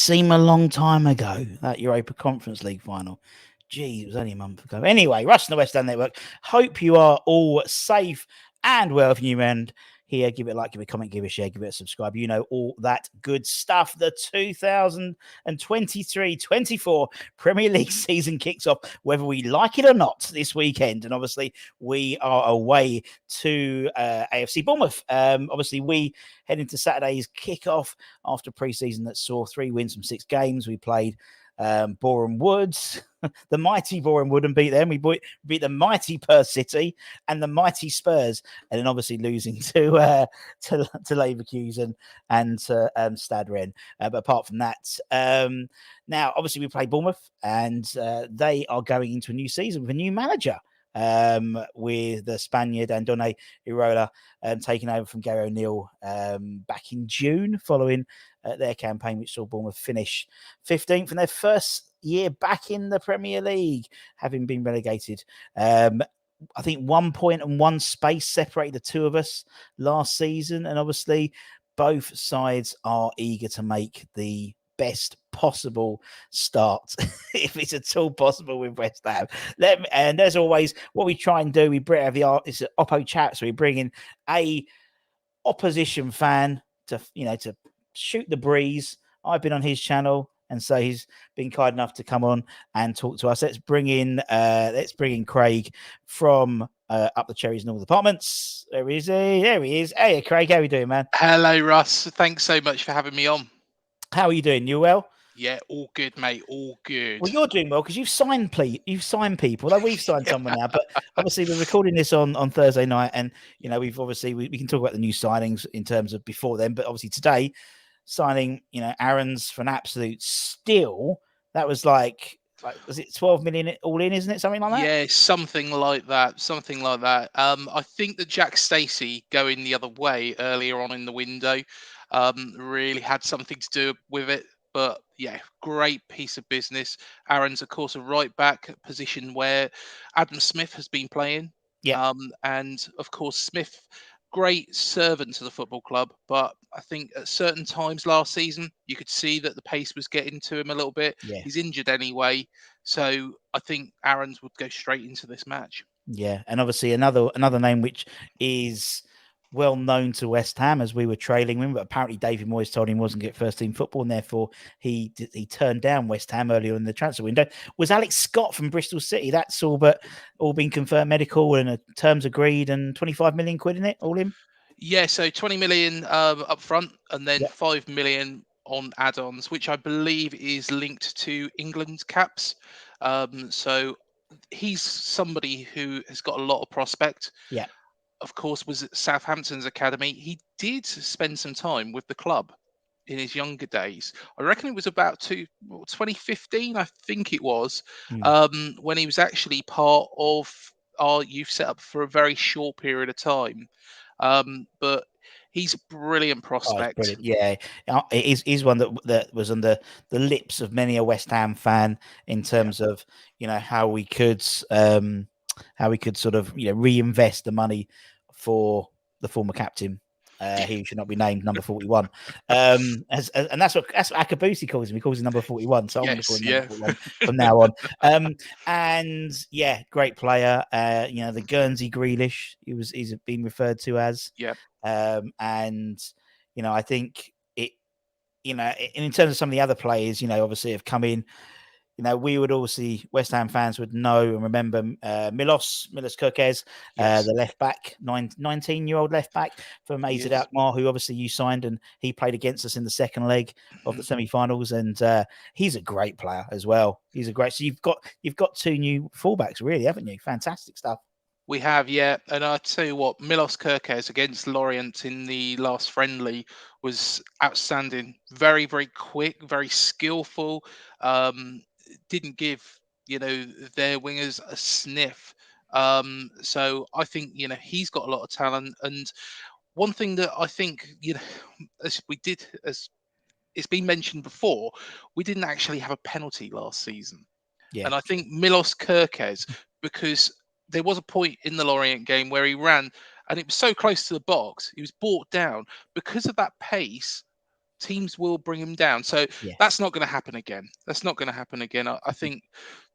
seem a long time ago, that Europa Conference League final. Gee, it was only a month ago. Anyway, Russ and the West Ham Network. Hope you are all safe and well. If you end here, give it a like, give it a comment, give it a share, give it a subscribe. You know, all that good stuff. The 2023-24 Premier League season kicks off, whether we like it or not, this weekend. And obviously, we are away to AFC Bournemouth. Obviously, we head into Saturday's kickoff after pre-season that saw 3 wins from 6 games. We played Boreham Woods, the mighty Boreham Wood, and beat them. We beat the mighty Perth City and the mighty Spurs, and then obviously losing to Leverkusen and to Stade Rennes. But apart from that, now obviously we play Bournemouth, and they are going into a new season with a new manager. With the Spaniard Andone Irola taking over from Gary O'Neill back in June, following their campaign, which saw Bournemouth finish 15th in their first year back in the Premier League, having been relegated. I think 1 point and 1 space separated the two of us last season, and obviously both sides are eager to make the best possible start, if it's at all possible, with West Ham. And as always, what we try and do, it's an OPPO chat, so we bring in a opposition fan to shoot the breeze. I've been on his channel, and so he's been kind enough to come on and talk to us. Let's bring in Craig from Up the Cherries North Apartments. There he is. Hey, Craig, how are you doing, man? Hello, Russ. Thanks so much for having me on. How are you doing? You well? Yeah, all good, mate. All good. Well, you're doing well because you've signed people. Like, we've signed someone now, but obviously we're recording this on Thursday night, and we've obviously we can talk about the new signings in terms of before then, but obviously today signing Aaron's for an absolute steal. That was like was it 12 million all in, isn't it? Something like that? Yeah, something like that. Something like that. I think that Jack Stacey going the other way earlier on in the window really had something to do with it. But yeah, great piece of business. Aaron's, of course, a right back position where Adam Smith has been playing. Yeah. And of course, Smith, great servant to the football club. But I think at certain times last season, you could see that the pace was getting to him a little bit. Yeah. He's injured anyway. So I think Aaron's would go straight into this match. Yeah. And obviously another name which is well known to West Ham, as we were trailing him, but apparently David Moyes told him he wasn't get first team football, and therefore he turned down West Ham earlier in the transfer window. Was Alex Scott from Bristol City? That's all been confirmed, medical and terms agreed, and 25 million quid in it, all in. Yeah, so 20 million up front, and then Yep. 5 million on add-ons, which I believe is linked to England's caps. So he's somebody who has got a lot of prospect. Yeah. Of course, was at Southampton's academy. He did spend some time with the club in his younger days. I reckon it was about 2015, I think it was, when he was actually part of our youth setup for a very short period of time. But he's a brilliant Oh, it's prospect. brilliant. Yeah, he's one that was on the lips of many a West Ham fan in terms of how we could sort of reinvest the money for the former captain. He should not be named number 41. And that's what Akabusi calls him. He calls him number 41. So I'm going to call him number 41 from now on. And yeah, great player. The Guernsey Grealish, he's been referred to as. Yeah. And I think it, in terms of some of the other players, obviously have come in. We would all see West Ham fans would know and remember Milos Kerkez, the left back, 19-year-old left back from AZ Alkmaar, who obviously you signed, and he played against us in the second leg of the semi-finals, and he's a great player as well. He's a great. So you've got 2 new fullbacks, really, haven't you? Fantastic stuff. We have, yeah. And I tell you what, Milos Kerkez against Lorient in the last friendly was outstanding. Very, very quick, very skillful. Didn't give their wingers a sniff. So I think he's got a lot of talent. And one thing that I think as it's been mentioned before, we didn't actually have a penalty last season. Yeah. And I think Milos Kerkez, because there was a point in the Lorient game where he ran and it was so close to the box, he was brought down because of that pace. Teams will bring him down. So Yeah, that's not going to happen again. That's not going to happen again. I think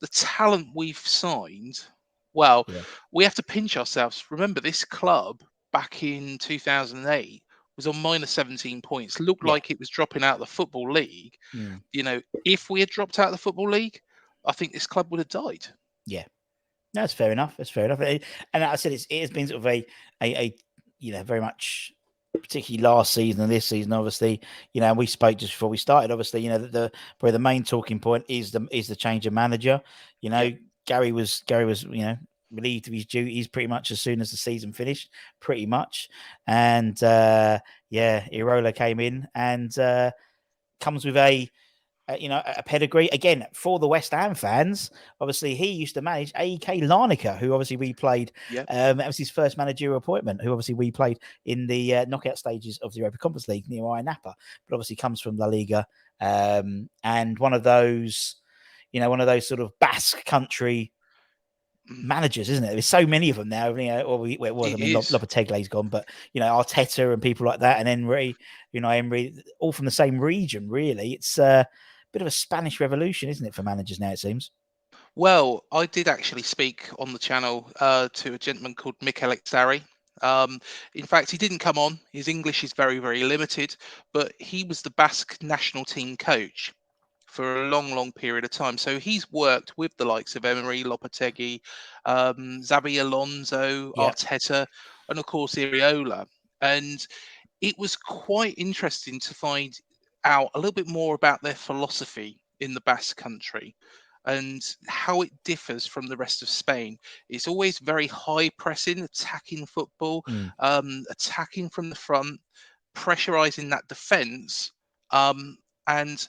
the talent we've signed, well, yeah, we have to pinch ourselves. Remember, this club back in 2008 was on minus 17 points, looked yeah. like it was dropping out of the Football League. Mm. If we had dropped out of the Football League, I think this club would have died. Yeah. No, that's fair enough. That's fair enough. And I said it has been sort of a very much, particularly last season and this season. Obviously, and we spoke just before we started. Obviously, probably the main talking point is the change of manager. Yep. Gary was relieved of his duties pretty much as soon as the season finished, pretty much. And Irola came in and comes with a pedigree again for the West Ham fans. Obviously, he used to manage A.K. Larnaca, who obviously we played. Yep. That was his first managerial appointment. Who obviously we played in the knockout stages of the Europa Conference League near Iron Napa, but obviously comes from La Liga, and one of those sort of Basque country managers, isn't it? There's so many of them now. Where it was. It I mean, is. Lopetegui's gone, but Arteta and people like that, and Emery, all from the same region. Really, it's a bit of a Spanish revolution, isn't it, for managers now? It seems. Well, I did actually speak on the channel to a gentleman called Mikel Exari. In fact, he didn't come on. His English is very, very limited, but he was the Basque national team coach for a long, long period of time. So he's worked with the likes of Emery, Lopetegui, Xabi Alonso, Yeah. Arteta, and of course Iriola. And it was quite interesting to find out a little bit more about their philosophy in the Basque country and how it differs from the rest of Spain. It's always very high pressing, attacking football, Mm. attacking from the front, pressurizing that defense. And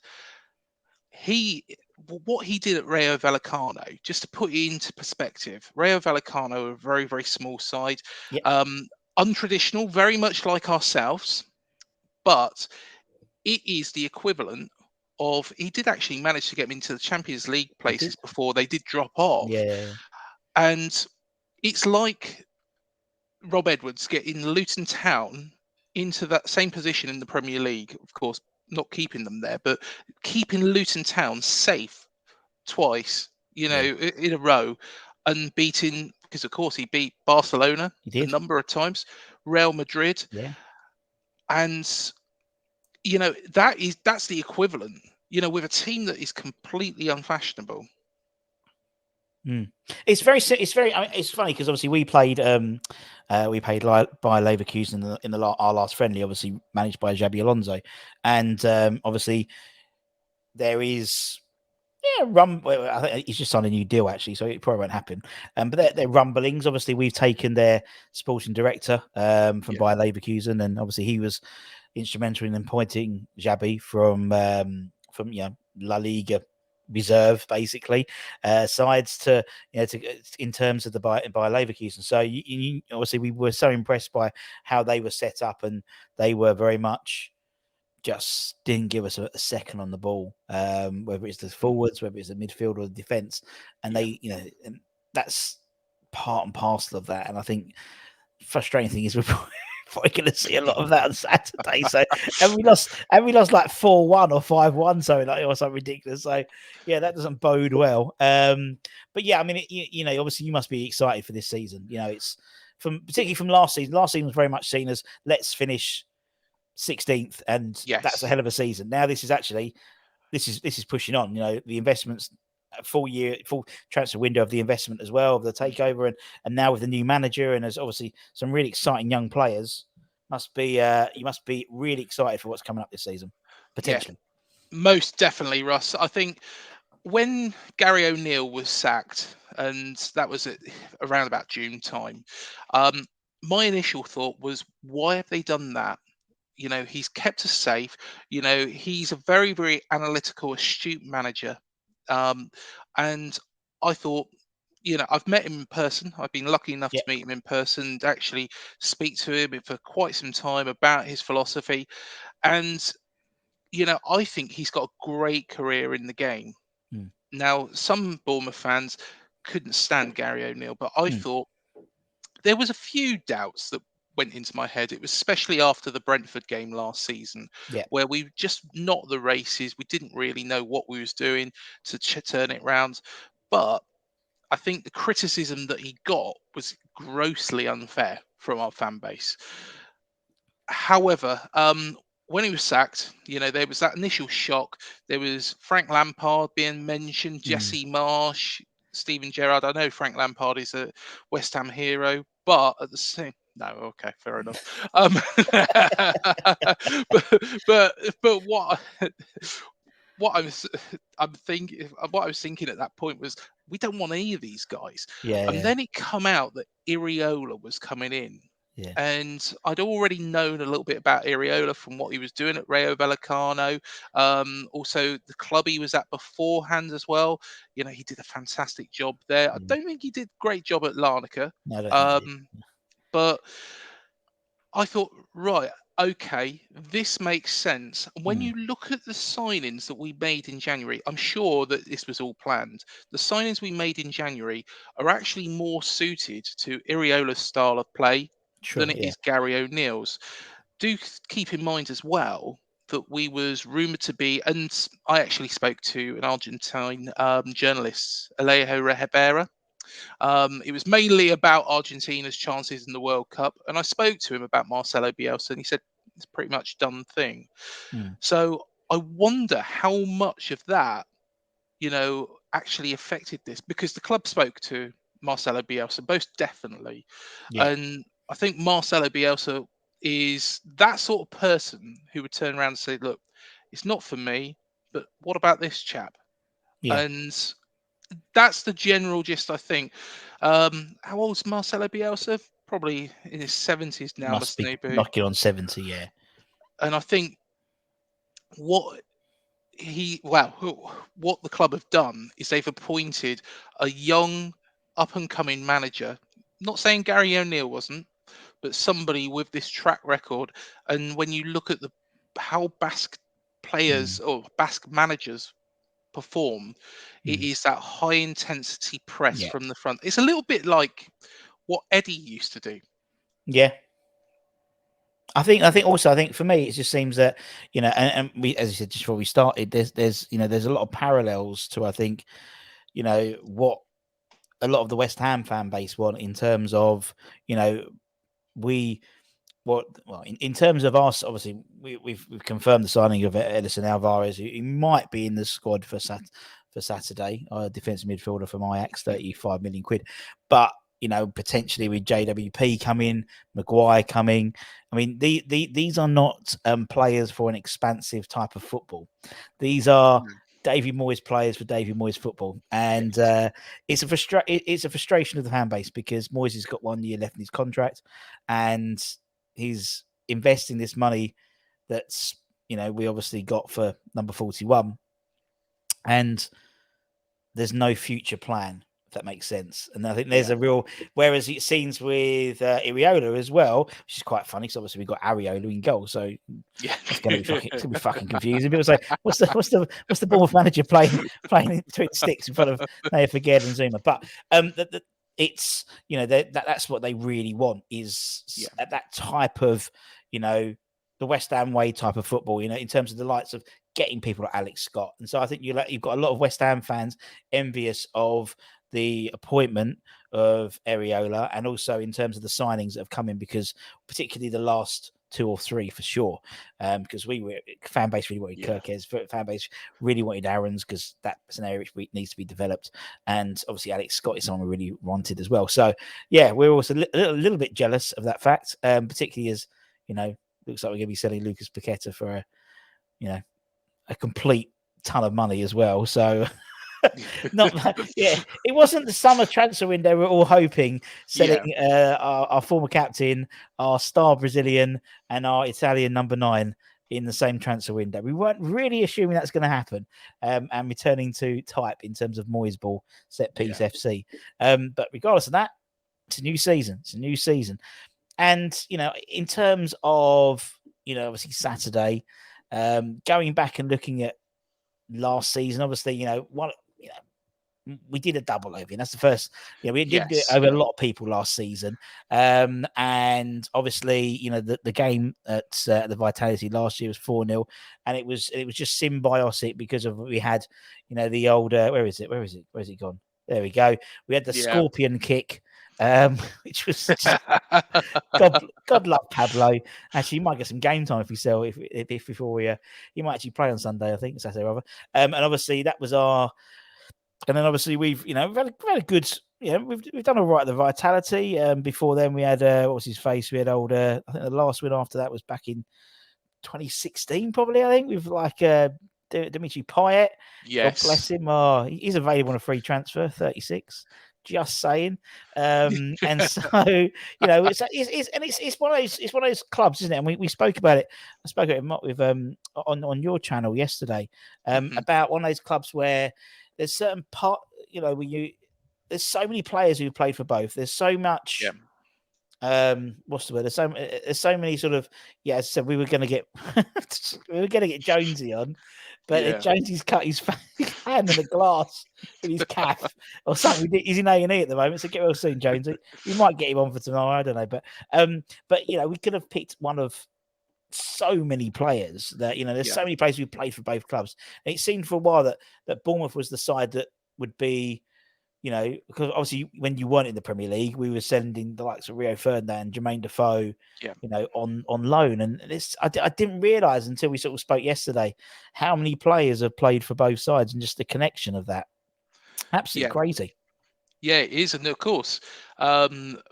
what he did at Rayo Vallecano, just to put it into perspective, Rayo Vallecano are a very, very small side, Yeah. untraditional, very much like ourselves, but it is the equivalent of, he did actually manage to get them into the Champions League He places did. before they did drop off. Yeah. And it's like Rob Edwards getting Luton Town into that same position in the Premier League, of course, not keeping them there, but keeping Luton Town safe twice, Yeah. in a row, and beating, because of course he beat Barcelona He a did. number of times, Real Madrid, Yeah. and that's the equivalent, with a team that is completely unfashionable. Mm. It's very. I mean, it's funny because obviously we played. We played by Leverkusen our last friendly, obviously managed by Xabi Alonso, and obviously there is. Yeah, I think he's just signed a new deal actually, so it probably won't happen. But they're rumblings. Obviously, we've taken their sporting director from Yeah, Bayer Leverkusen, and obviously he was instrumental in appointing Xabi from La Liga reserve basically sides to in terms of the Bayer Leverkusen. So obviously we were so impressed by how they were set up, and they were very much just didn't give us a second on the ball, whether it's the forwards, whether it's the midfield or the defense, and yeah, they, and that's part and parcel of that. And I think frustrating thing is we're probably going to see a lot of that on Saturday. So, and we lost like 4-1 or 5-1, or something ridiculous. So, yeah, that doesn't bode well. But yeah, I mean, obviously you must be excited for this season. It's particularly from last season. Last season was very much seen as let's finish 16th, and that's a yes, hell of a season. Now this is pushing on. The investments, full transfer window of the investment as well, of the takeover, and now with the new manager, and there's obviously some really exciting young players. You must be really excited for what's coming up this season, yeah, potentially. most definitely, Russ. I think when Gary O'Neill was sacked, and that was around about June time, my initial thought was, why have they done that? He's kept us safe. He's a very, very analytical, astute manager. And I thought, I've met him in person. I've been lucky enough Yeah. to meet him in person, to actually speak to him for quite some time about his philosophy. And, I think he's got a great career in the game. Mm. Now, some Bournemouth fans couldn't stand Gary O'Neill, but I Mm. thought there was a few doubts that went into my head. It was especially after the Brentford game last season, Yeah. where we just not the races. We didn't really know what we was doing to turn it round. But I think the criticism that he got was grossly unfair from our fan base. However, when he was sacked, there was that initial shock. There was Frank Lampard being mentioned, Mm. Jesse Marsh, Steven Gerrard. I know Frank Lampard is a West Ham hero, but at the same, no, okay, fair enough. But what I was what I was thinking at that point was we don't want any of these guys. And Yeah. then it come out that Iriola was coming in. Yeah. And I'd already known a little bit about Iriola from what he was doing at Rayo Vallecano. Also, the club he was at beforehand as well. He did a fantastic job there. I Mm. don't think he did a great job at Larnaca. No, I don't think they Um, but I thought, right, okay, this makes sense. When did. you look at the signings that we made in January, I'm sure that this was all planned. The signings we made in January are actually more suited to Iriola's style of play Sure. than it Yeah. is Gary O'Neill's. Do keep in mind as well that we was rumoured to be, and I actually spoke to an Argentine journalist, Alejo Rehebera. It was mainly about Argentina's chances in the World Cup, and I spoke to him about Marcelo Bielsa, and he said it's pretty much done thing. Mm. So I wonder how much of that, actually affected this, because the club spoke to Marcelo Bielsa, most definitely, Yeah. and I think Marcelo Bielsa is that sort of person who would turn around and say, "Look, it's not for me, but what about this chap?" Yeah. And that's the general gist, I think. How old's Marcelo Bielsa? Probably in his 70s now, Must mustn't be he be? knocking on 70. Yeah. And I think what what the club have done is they've appointed a young, up and coming manager. Not saying Gary O'Neill wasn't, but somebody with this track record. And when you look at how Basque Mm. players or Basque managers perform, it Mm. is that high intensity press Yeah. from the front. It's a little bit like what Eddie used to do. Yeah. I think for me, it just seems that, and we, as you said, just before we started, there's a lot of parallels to, I think, what a lot of the West Ham fan base want in terms of, we, well, in terms of us, obviously, we've confirmed the signing of Edison Alvarez. He might be in the squad for Saturday. Defensive midfielder from Ajax, 35 million quid. But potentially with JWP coming, Maguire coming. I mean, these are not players for an expansive type of football. These are Mm. Davy Moyes players for Davy Moyes football, and Yes. it's a frustration of the fan base because Moyes has got 1 year left in his contract, and he's investing this money that's we obviously got for number 41, and there's no future plan, if that makes sense. And I think there's Yeah. a real, whereas it seems with Iriola as well, which is quite funny because obviously we've got Ariola in goal, so Yeah. it's gonna be fucking confusing. People say, what's the Bournemouth manager playing between the sticks in front of Naya Figueroa and Zuma? But it's that's what they really want is Yeah. that type of the West Ham way type of football, in terms of the likes of getting people like Alex Scott. And so I think you've got a lot of West Ham fans envious of the appointment of Ariola, and also in terms of the signings that have come in, because particularly the last 2 or 3 for sure, because fan base really wanted Yeah. Kirkes, fan base really wanted Aaron's, because that's an area which needs to be developed, and obviously Alex Scott is someone we really wanted as well. So yeah, we're also a little bit jealous of that fact, particularly as looks like we're going to be selling Lucas Paqueta for a complete ton of money as well. So not that, yeah, it wasn't the summer transfer window we're all hoping, selling Yeah. our former captain, our star Brazilian, and our Italian number 9 in the same transfer window. We weren't really assuming that's going to happen, and returning to type in terms of Moyes ball set piece Yeah. FC. But regardless of that, it's a new season. It's a new season. And in terms of obviously Saturday, going back and looking at last season, obviously one we did a double over. That's the first. Yeah, we did do it Yes. over a lot of people last season. And obviously, the game at the Vitality last year was 4-0, and it was just symbiotic because of we had, the old where is it? Where's it gone? There we go. We had the Yeah. scorpion kick, which was just God love Pablo. Actually, you might get some game time if we sell if before we you might actually play on Sunday, I think Saturday rather. And obviously that was our. And then obviously we've we've had a good we've done all right at the Vitality. Before then we had what was his face? We had old I think the last win after that was back in 2016 probably. I think with like Dimitri Payet. God bless Yes. him. Oh, he's available on a free transfer, 36. Just saying. And so it's one of those clubs, isn't it? And we spoke about it. I spoke about it with on your channel yesterday Mhm. about one of those clubs where there's certain part, there's so many players who played for both. There's so Yeah. much what's the word? There's so many sort of as I said, we were going to get Jonesy on, but Yeah. Jonesy's cut his hand in the glass with his calf or something. He's in A&E at the moment, so get well soon, Jonesy. We might get him on for tomorrow. I don't know, but we could have picked one of so many players that there's Yeah. so many players who played for both clubs. And it seemed for a while that Bournemouth was the side that would be, because obviously when you weren't in the Premier League, we were sending the likes of Rio Ferdinand, Jermaine Defoe, Yeah. on loan. And I didn't realise until we sort of spoke yesterday how many players have played for both sides and just the connection of that. Absolutely Yeah. crazy. Yeah, it is, and of course,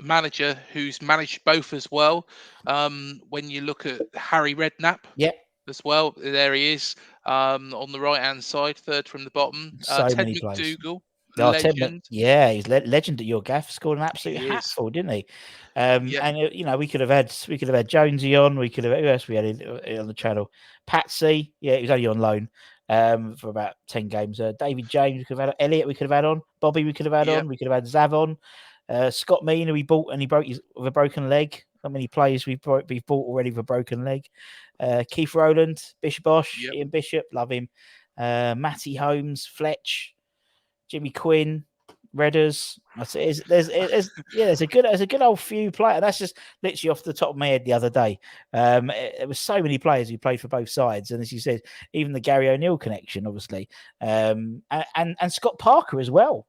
manager who's managed both as well. When you look at Harry Redknapp Yeah, as well, there he is, on the right hand side, third from the bottom. so Ted many players. McDougall, Oh, Ted, legend. yeah, he's legend at your gaff. Scored an absolute He is. hatful, didn't he? Yeah. And we could have had Jonesy on. We could have who else we had on the channel? Patsy, yeah, he was only on loan for about 10 games. David James, we could have had Elliot. We could have had on Bobby. We could have had Yeah. on. We could have had Zav on. Scott Mean, who we bought and he broke with a broken leg. How many players we've bought already with a broken leg? Keith Rowland, Bishop Bosch, Yep. Ian Bishop, love him. Matty Holmes, Fletch. Jimmy Quinn, Redders. There's a good old few players. That's just literally off the top of my head the other day. There was so many players who played for both sides, and as you said, even the Gary O'Neill connection, obviously, and Scott Parker as well.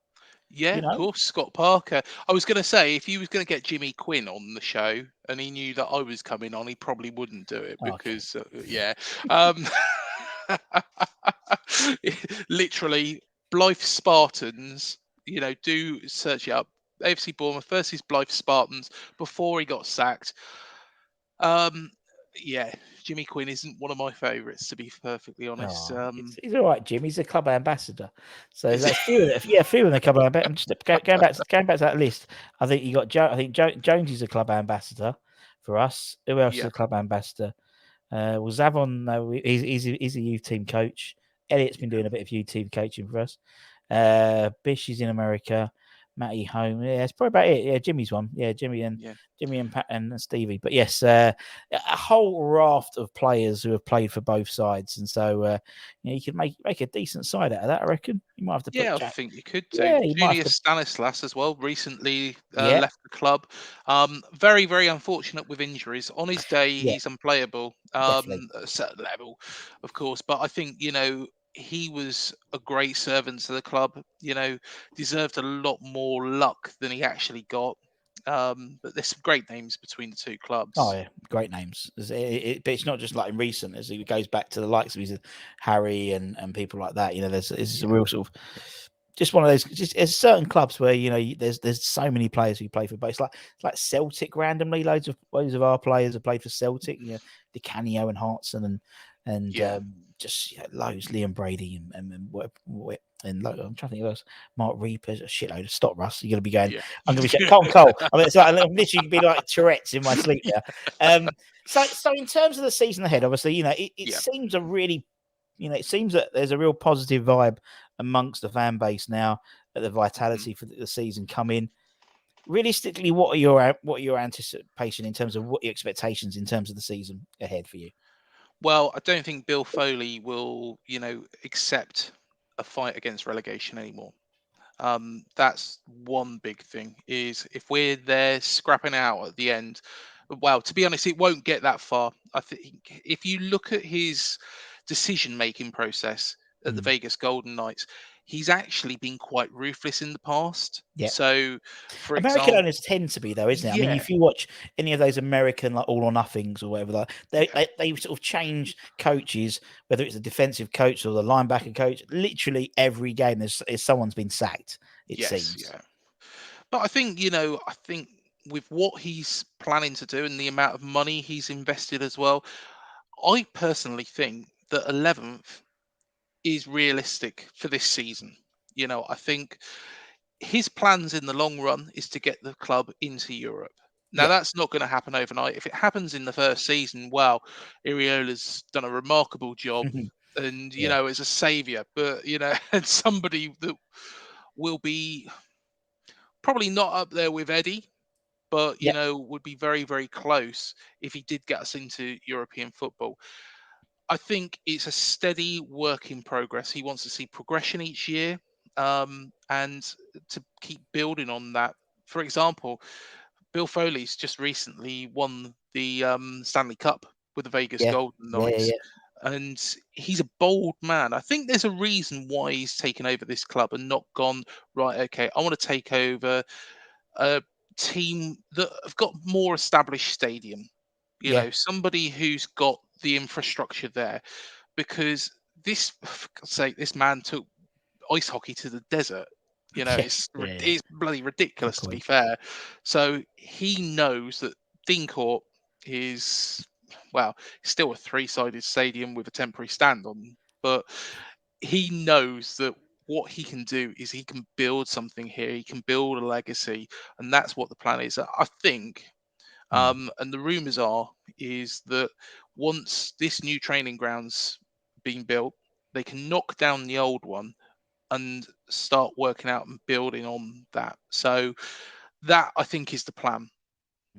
Yeah, of course, Scott Parker. I was going to say, if he was going to get Jimmy Quinn on the show and he knew that I was coming on, he probably wouldn't do it Okay. because, yeah. Um, literally, Blythe Spartans, do search it up. AFC Bournemouth versus Blythe Spartans before he got sacked. Um, yeah, Jimmy Quinn isn't one of my favourites, to be perfectly honest. Oh, he's all right, Jim. He's a club ambassador. So that's few. Few in the club ambassador. I'm just going back to that list. I think you got Joe. I think Jones is a club ambassador for us. Who else is Yeah, a club ambassador? Well, Zavon, he's a youth team coach. Elliot's been doing a bit of youth team coaching for us. Bish is in America. Matty home. Yeah, it's probably about it. Yeah, Jimmy's one. Yeah, yeah. Jimmy and Pat and Stevie. But yes, a whole raft of players who have played for both sides, and so you could make a decent side out of that. I reckon you might have to put Yeah, I Jack. think you could do. Yeah, you might have Junior to. Stanislas as well recently Yeah, left the club. Very, very unfortunate with injuries. On his day, yeah, he's unplayable definitely. at a certain level, of course. But I think, he was a great servant to the club, deserved a lot more luck than he actually got. But there's some great names between the two Oh clubs. yeah, great names. But it's not just like in recent, as it goes back to the likes of Harry and people like that. There's a Yeah. real sort of just one of those. Just there's certain clubs where there's so many players who play for both. It's like Celtic randomly. Loads of our players have played for Celtic. Di Canio and Hartson and Yeah. just loads. Liam Brady and I'm trying to think of else. Mark Reaper's a shitload. Stop, Russ. You're going to be going. Yeah. I'm going to be Colin Cole. I mean, it's like I'm literally be like Tourette's in my sleep there. So in terms of the season ahead, obviously, it Yeah. seems it seems that there's a real positive vibe amongst the fan base now at the Mhm. Vitality for the season coming. Realistically, what are your anticipation in terms of what your expectations in terms of the season ahead for you? Well, I don't think Bill Foley will, accept a fight against relegation anymore. That's one big thing. Is if we're there scrapping out at the end, well, to be honest, it won't get that far. I think if you look at his decision-making process at the Mm. Vegas Golden Knights, he's actually been quite ruthless in the past. Yeah. So, for American example, owners tend to be, though, isn't it? I mean, yeah, if you watch any of those American like All or Nothings or whatever, like, yeah, they sort of change coaches, whether it's a defensive coach or the linebacker coach. Literally every game, there's someone's been sacked. It yes, seems. yeah. But I think, I think with what he's planning to do and the amount of money he's invested as well, I personally think that 11th is realistic for this season. I think his plans in the long run is to get the club into Europe. Now, Yeah. that's not going to happen overnight. If it happens in the first season, well, Iriola's done a remarkable job and, Yeah. is a savior, but, and somebody that will be probably not up there with Eddie, but, Yeah. would be very, very close if he did get us into European football. I think it's a steady work in progress. He wants to see progression each year, and to keep building on that. For example, Bill Foley's just recently won the Stanley Cup with the Vegas Yeah. Golden Yeah. Yeah. Knights, Yeah. and he's a bold man. I think there's a reason why he's taken over this club and not gone right. Okay, I want to take over a team that have got more established stadium. Yeah. Somebody who's got the infrastructure there, because this, for God's sake, this man took ice hockey to the desert. Yeah. Yeah. Yeah. It's bloody Good ridiculous, to be point. fair. So he knows that Dean Court is, well, still a three-sided stadium with a temporary stand on, but he knows that what he can do is he can build something here. He can build a legacy, and that's what the plan is. I think, Mm. and the rumors are is that once this new training ground's been built, they can knock down the old one and start working out and building on that. So that, I think, is the plan.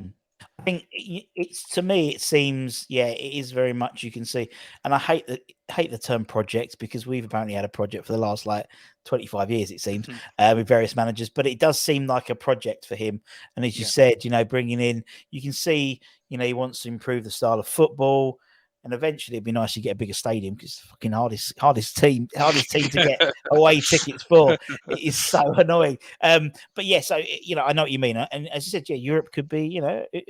Mm. I think it's, to me, it seems, yeah, it is very much, you can see, and I hate the term project, because we've apparently had a project for the last like 25 years, it seems, with various managers, but it does seem like a project for him. And as you Yeah. said, bringing in, you can see, he wants to improve the style of football. And eventually, it'd be nice to get a bigger stadium, because it's the fucking hardest team to get away tickets for. It is so annoying. But yeah, so I know what you mean. And as you said, yeah, Europe could be.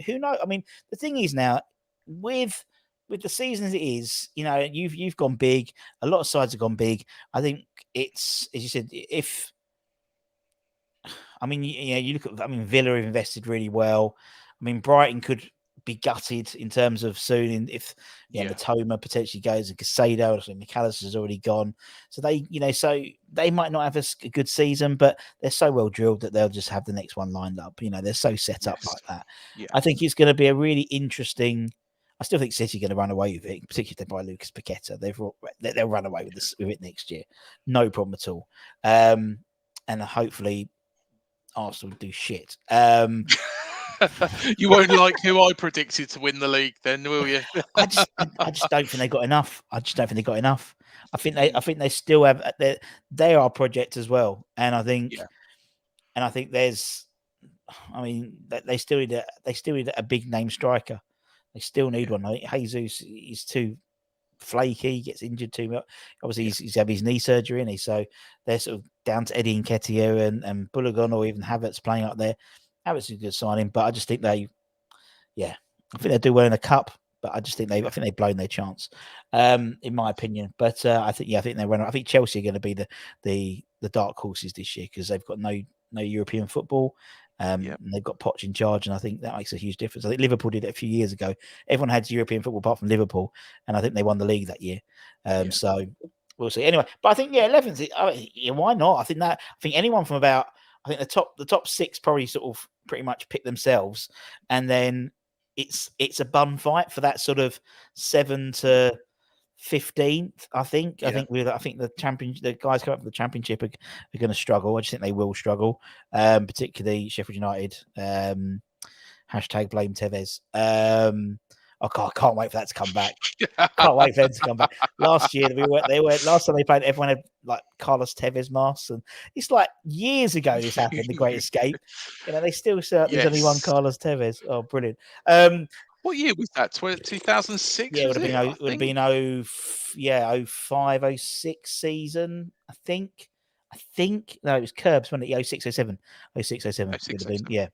Who knows? I mean, the thing is now, with the season as it is, you've gone big. A lot of sides have gone big. I think it's, as you said, if I mean, you look at, I mean, Villa have invested really well. I mean, Brighton could be gutted in terms of soon if Yeah. Matoma potentially goes, and Casado, so McAllister's already gone. So they might not have a good season, but they're so well drilled that they'll just have the next one lined up. They're so set up Yes. like that. Yeah. I think it's going to be a really interesting. I still think City are going to run away with it, particularly if they buy Lucas Paqueta. They'll run away with it next year, no problem at all. And hopefully Arsenal do shit. You won't like who I predicted to win the league, then, will you? I just don't think they got enough. I just don't think they got enough. I Mm, think they still have. They are a project as well, and I think yeah. there's. I mean, they still need a big name striker. They still need Yeah. one. I think Jesus is too flaky, gets injured too much. Obviously, Yeah. he's had his knee surgery, and so they're sort of down to Eddie Nketiah and Balogun, or even Havertz playing up there. Havertz is a good signing, but I just think I think they do well in the cup, but I just think I think they've blown their chance, in my opinion. But I think they run. I think Chelsea are going to be the dark horses this year, because they've got no European football. Yeah. And they've got Poch in charge, and I think that makes a huge difference. I think Liverpool did it a few years ago. Everyone had European football apart from Liverpool, and I think they won the league that year. Yeah. So we'll see. Anyway, but I think 11th. Why not? I think anyone from about, I think the top six probably sort of pretty much pick themselves, and then it's a bun fight for that sort of 7 to 15th. I think Yeah. the guys coming up for the championship are going to struggle. I just think they will struggle, particularly Sheffield United. Hashtag blame Tevez. I can't wait for that to come back. Can't wait for them to come back. Last year they were last time they played, everyone had like Carlos Tevez masks, and it's like years ago this happened. The Great Escape, they still say there's only one Yes. Carlos Tevez. Oh, brilliant. What year was that? 2006, Yeah, it would was have been it? I it would have think. been 05, 06 season. I think no, it was Curbs when it 06, 07. 06, 07 would have been, yeah.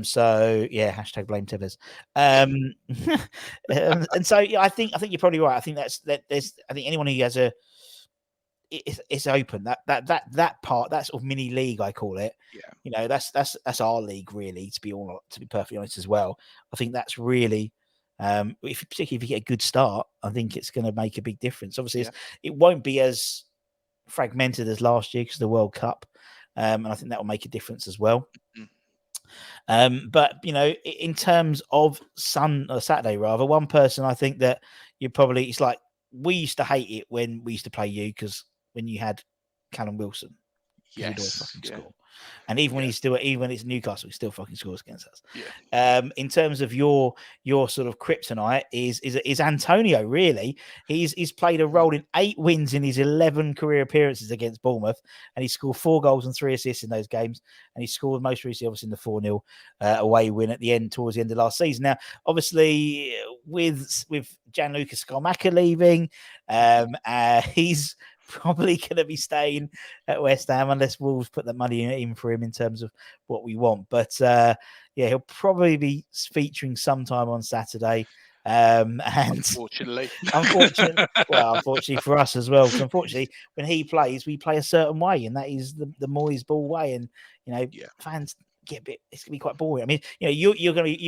So yeah, hashtag blame Tevez. And so yeah, I think you're probably right. I think there's I think anyone who has it's open, that part, that sort of mini league, I call it. Yeah. That's our league, really, to be perfectly honest as well. I think that's really particularly if you get a good start, I think it's going to make a big difference. Obviously, Yeah. it won't be as fragmented as last year because of the World Cup, and I think that will make a difference as well. But in terms of Saturday, rather, one person I think that it's like we used to hate it when we used to play you, because when you had Callum Wilson, because he'd always Yes. fucking Yeah. score. And even when Yeah. even when it's Newcastle, he still fucking scores against us. Yeah. In terms of your sort of kryptonite is Antonio. Really, he's played a role in 8 wins in his 11 career appearances against Bournemouth, and he scored 4 goals and 3 assists in those games. And he scored most recently, obviously, in the 4-0 away win towards the end of last season. Now, obviously, with Gianluca Scamacca leaving, he's probably going to be staying at West Ham unless Wolves put the money in for him in terms of what we want. But yeah, he'll probably be featuring sometime on Saturday. And Unfortunately. unfortunately for us as well, because unfortunately when he plays, we play a certain way, and that is the Moyes ball way, and fans get a bit, it's gonna be quite boring. I mean, you're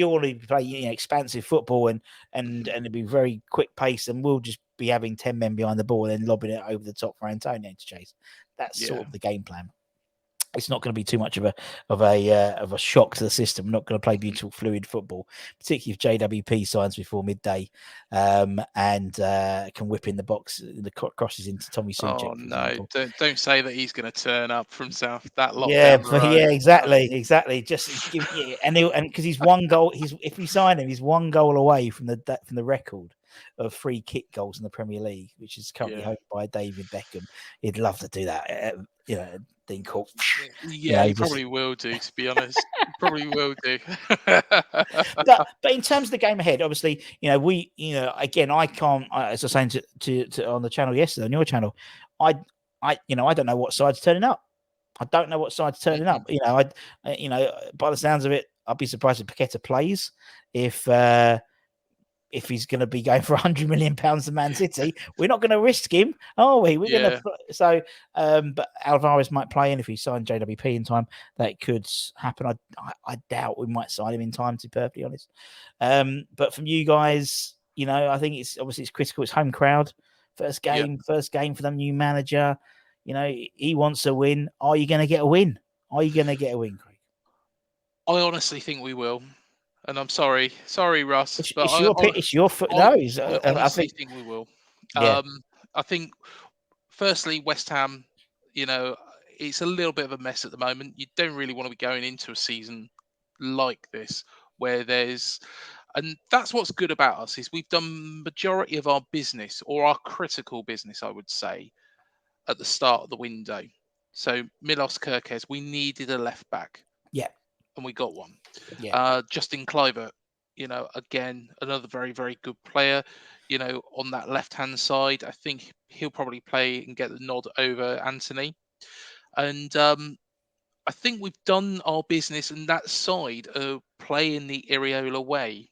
want to play expansive football and it'll be very quick pace, and we'll just be having 10 men behind the ball and then lobbing it over the top for Antonio to chase. That's sort of the game plan. It's not going to be too much of a shock to the system. We're not going to play beautiful, fluid football, particularly if JWP signs before midday, and can whip in the box, the crosses into Tommy Suchek, Oh for no! example. Don't say that he's going to turn up from South that lot Yeah, down the road. yeah, exactly. Just give, and because he's one goal, if we sign him, he's 1 goal away from the record of free kick goals in the Premier League, which is currently held by David Beckham. He'd love to do that. Dean Court. Yeah, he probably will do. To be honest, he probably will do. but in terms of the game ahead, obviously, we, again, I can't. As I was saying to on the channel yesterday, on your channel, I don't know what side's turning up. I don't know what side's turning up. By the sounds of it, I'd be surprised if Paqueta plays if he's going to be going for £100 million to Man City. We're not going to risk him, are we? We're going to. So, but Alvarez might play in if he signed JWP in time. That could happen. I doubt we might sign him in time, to be perfectly honest. But from you guys, I think it's critical. It's home crowd, first game for the new manager. He wants a win. Are you going to get a win? Craig? I honestly think we will. And I'm sorry, Russ, but it's your foot. No, I honestly think we will. Yeah. I think, firstly, West Ham, it's a little bit of a mess at the moment. You don't really want to be going into a season like this, where and that's what's good about us, is we've done majority of our business, or our critical business, I would say, at the start of the window. So Milos Kerkez, we needed a left back. Yeah. And we got one. Yeah. Justin Kluivert, again, another very, very good player, on that left-hand side. I think he'll probably play and get the nod over Anthony. And I think we've done our business in that side of playing the Iriola way.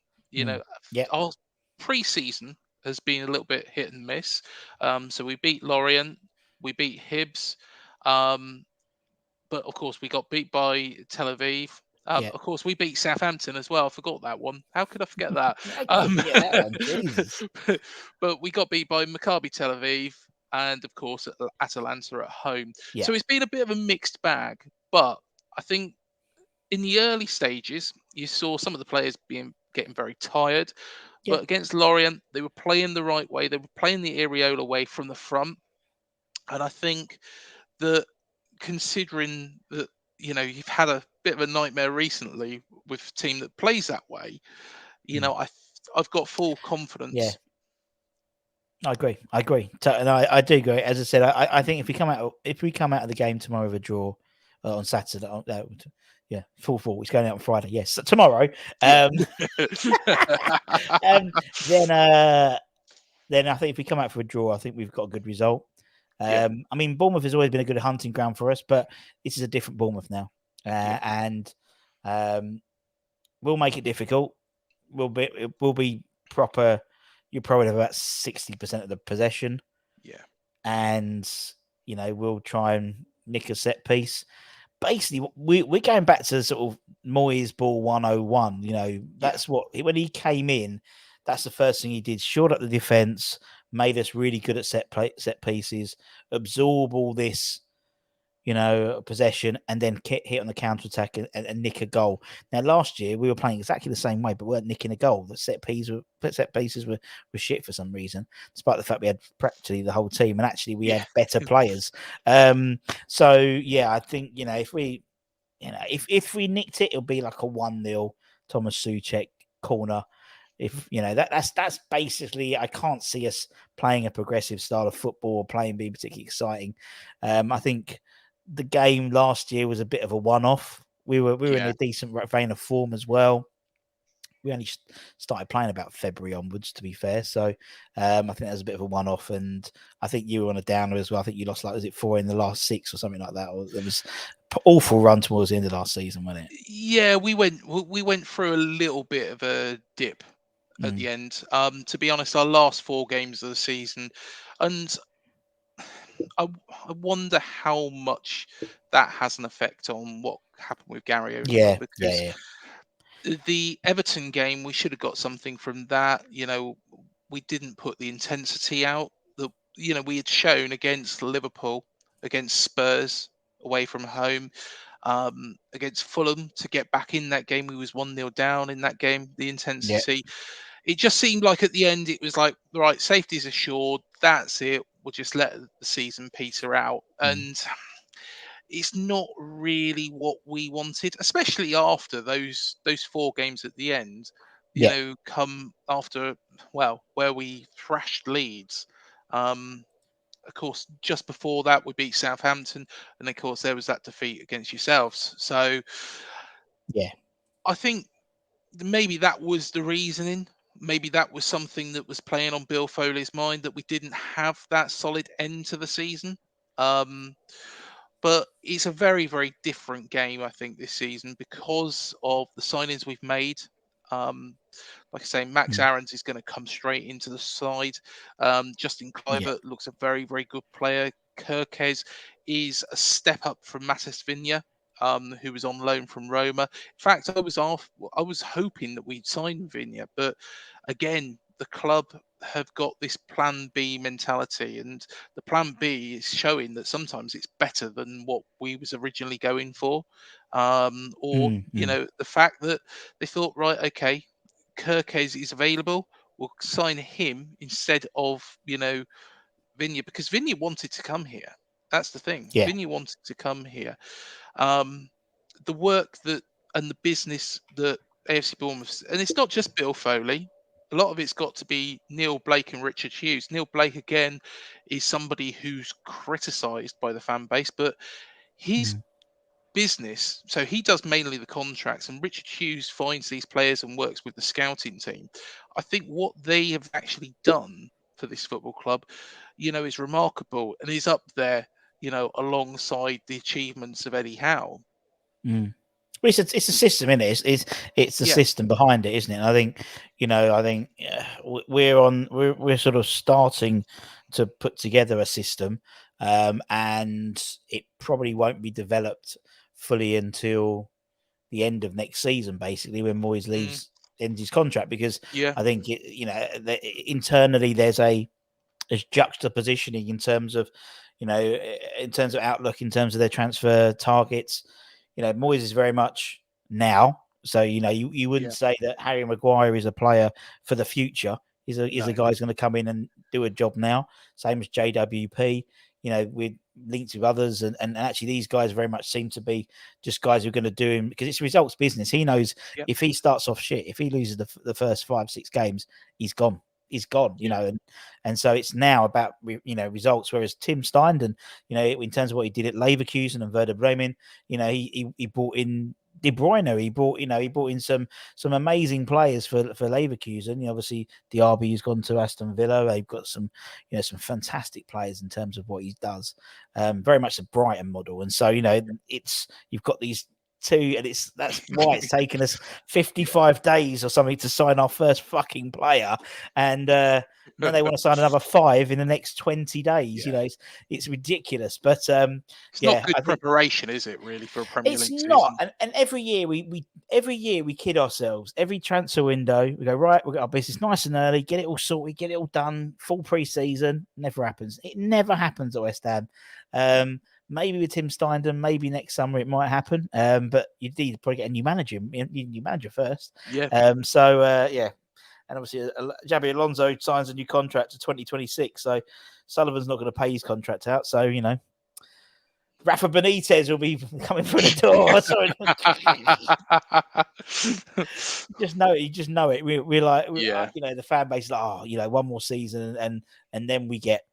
Our pre-season has been a little bit hit and miss. So we beat Lorient, we beat Hibs. But of course, we got beat by Tel Aviv. Of course, we beat Southampton as well. I forgot that one. How could I forget that? Forget that one. Jesus. But we got beat by Maccabi Tel Aviv, and of course Atalanta at home. Yeah. So it's been a bit of a mixed bag. But I think in the early stages, you saw some of the players getting very tired. But against Lorient, they were playing the right way. They were playing the Iriola way from the front. And I think that, considering that you've had a bit of a nightmare recently with a team that plays that way, I I've got full Yeah, confidence. I agree. And I do agree. As I said, I think if we come out of the game tomorrow with a draw on Saturday, yeah, 4-4. It's going out on Friday. Yes, so tomorrow. Yeah. Um, then I think if we come out for a draw, I think we've got a good result. Yeah. I mean, Bournemouth has always been a good hunting ground for us, but this is a different Bournemouth now, Yeah. and we'll make it difficult. We'll be proper. You'll probably have about 60% of the possession, Yeah. and we'll try and nick a set piece. Basically, we're going back to sort of Moyes ball 101. Yeah. That's what when he came in. That's the first thing he did. Shored up the defense, made us really good at set pieces, absorb all this possession, and then hit on the counter attack and nick a goal. Now, last year we were playing exactly the same way, but weren't nicking a goal. The set pieces were shit for some reason, despite the fact we had practically the whole team, and actually we Yeah. had better players. So yeah, I think if we, if we nicked it, it'll be like a 1-0 Thomas Souček corner. If that's basically, I can't see us playing a progressive style of football or playing being particularly exciting. I think the game last year was a bit of a one-off. We were in Yeah. a decent vein of form as well. We only started playing about February onwards, to be fair. So I think that was a bit of a one-off, and I think you were on a downer as well. I think you lost was it 4 in the last 6 or something like that? Or it was an awful run towards the end of last season, wasn't it? Yeah, we went through a little bit of a dip at the end. To be honest, our last 4 games of the season, and I wonder how much that has an effect on what happened with Gary O'Neill, Yeah, because yeah, the Everton game, we should have got something from that. We didn't put the intensity out that we had shown against Liverpool, against Spurs away from home, against Fulham to get back in that game. We was 1-0 down in that game. The yeah, intensity. It just seemed like at the end it was like, right, safety's assured. That's it. We'll just let the season peter out. mm, And it's not really what we wanted, especially after those 4 games at the end. yeah, Come after, well, where we thrashed Leeds. Of course, just before that we beat Southampton, and of course there was that defeat against yourselves. So yeah, I think maybe that was the reasoning. Maybe that was something that was playing on Bill Foley's mind, that we didn't have that solid end to the season. Um, but it's a very, very different game, I think, this season because of the signings we've made. Um, like I say, Max mm, Aarons is going to come straight into the side. Justin yeah, Kluivert looks a very, very good player. Kirkes is a step up from Matis Viña, who was on loan from Roma. In fact, I was hoping that we'd sign Viña, but again, the club have got this Plan B mentality, and the Plan B is showing that sometimes it's better than what we was originally going for. Or mm, mm, the fact that they thought, right, okay, Kirkes is available. We'll sign him instead of Vinya, because Vinya wanted to come here. That's the thing. yeah, Vinya wanted to come here. Um, the work that and the business that AFC Bournemouth, and it's not just Bill Foley. A lot of it's got to be Neil Blake and Richard Hughes. Neil Blake again is somebody who's criticised by the fan base, but his mm, business. So he does mainly the contracts, and Richard Hughes finds these players and works with the scouting team. I think what they have actually done for this football club, is remarkable and is up there, alongside the achievements of Eddie Howe. mm. Well, it's a system, isn't it? It's the Yeah. system behind it, isn't it? And I think we're sort of starting to put together a system, and it probably won't be developed fully until the end of next season, basically when Moyes Mm, ends his contract, because yeah. I think internally there's juxtapositioning in terms of outlook, in terms of their transfer targets. Moyes is very much now. So you wouldn't Yeah. say that Harry Maguire is a player for the future. Is a No. guy who's going to come in and do a job now. Same as JWP. With linked with others, and actually these guys very much seem to be just guys who are going to do him because it's results business. He knows if he starts off shit, if he loses the first 5-6 games, he's gone. He's gone, you know, and so it's now about results. Whereas Tim Steinden, in terms of what he did at Leverkusen and Werder Bremen, he brought in De Bruyne. He brought in some amazing players for Leverkusen. Obviously, Diaby has gone to Aston Villa. They've got some some fantastic players in terms of what he does. Very much a Brighton model, and so you've got these two, and that's why it's taken us 55 days or something to sign our first fucking player, and then they want to sign another 5 in the next 20 days. It's ridiculous, but it's not good preparation, is it? Really, for a Premier League season? It's not. And every year we kid ourselves. Every transfer window, we go right. We got our business nice and early, get it all sorted, get it all done. Full pre-season never happens. It never happens at West Ham. Maybe with Tim Steinden, maybe next summer it might happen. But you need to probably get a new manager. You need a new manager first. Yeah. And obviously, Xabi Alonso signs a new contract to 2026. So Sullivan's not going to pay his contract out. So Rafa Benitez will be coming through the door. You just know it. We're like, the fan base is like, one more season, and then we get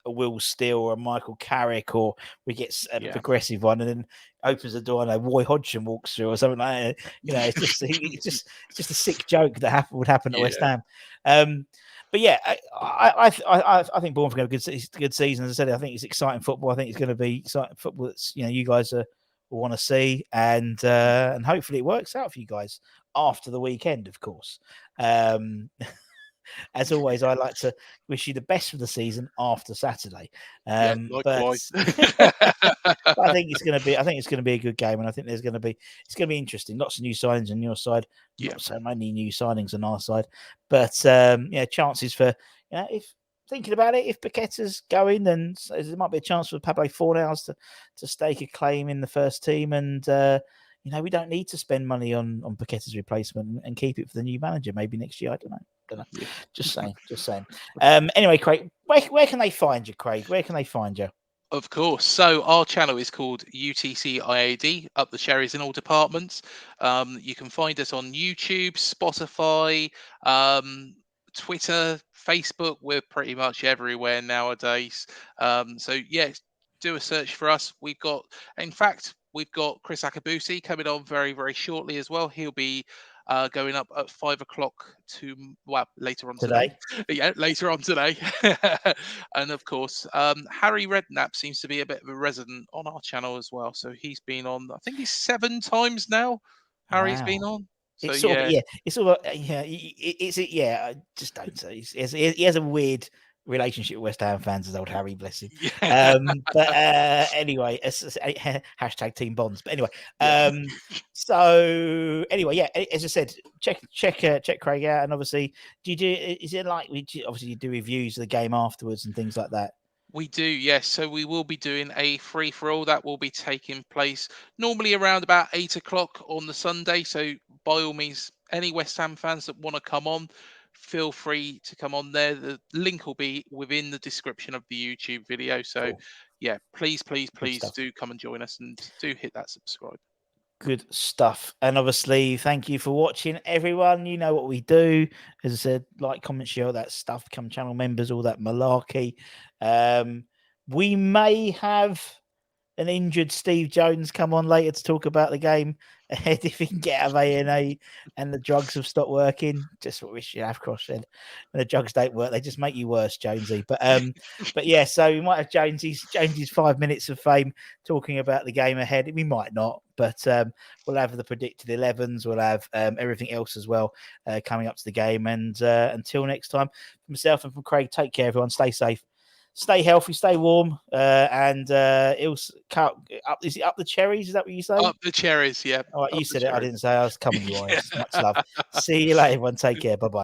a Will Steele or a Michael Carrick, or we get a progressive one, and then opens the door and Roy Hodgson walks through or something like that. It's just a sick joke that would happen at West Ham. But yeah, I think Bournemouth are going to have a good season. As I said, I think it's exciting football. I think it's going to be exciting football that's you guys will want to see, and hopefully it works out for you guys after the weekend, of course. As always, I like to wish you the best for the season after Saturday. Likewise. But I think it's going to be a good game, and I think it's going to be interesting. Lots of new signings on your side, not so many new signings on our side, but chances for if thinking about it, if Paqueta's going, then there might be a chance for Pablo Fornals to stake a claim in the first team, and we don't need to spend money on Paqueta's replacement and keep it for the new manager maybe next year. I don't know. Yeah. Just saying. Anyway, Craig, where can they find you, Craig? Where can they find you? Of course. So our channel is called UTC IAD, Up the Cherries in all departments. You can find us on YouTube, Spotify, Twitter, Facebook. We're pretty much everywhere nowadays. Do a search for us. We've got Chris Akabusi coming on very, very shortly as well. He'll be going up at 5 o'clock later on today. Later on today. And of course, Harry Redknapp seems to be a bit of a resident on our channel as well. So he's been on, I think he's 7 times now. Harry's been on. So just don't say. He has a weird relationship with West Ham fans, as old Harry, bless him. Anyway, hashtag Team Bonds. But anyway, so anyway, as I said, check Craig out, and obviously, you do reviews of the game afterwards and things like that? We do, yes. So we will be doing a free-for-all that will be taking place normally around about 8 o'clock on the Sunday. So by all means, any West Ham fans that want to come on, feel free to come on there. The link will be within the description of the YouTube video. So cool. Please do come and join us, and do hit that subscribe. Good stuff. And obviously, thank you for watching, everyone. You know what we do. As I said, like, comment, share, all that stuff. Become channel members, all that malarkey. We may have an injured Steve Jones come on later to talk about the game ahead if he can get out of A&A and the drugs have stopped working. Just what we should have cross-said. When the drugs don't work, they just make you worse, Jonesy. But yeah, so we might have Jonesy's 5 minutes of fame talking about the game ahead. We might not, but we'll have the predicted 11s. We'll have everything else as well coming up to the game. And until next time, from myself and from Craig, take care, everyone. Stay safe. Stay healthy, stay warm, and it'll cut up. Is it up the cherries? Is that what you say? Up the cherries, yeah. All right, you said it. I didn't say. I was coming, you guys. Much love. See you later, everyone. Take care. Bye bye.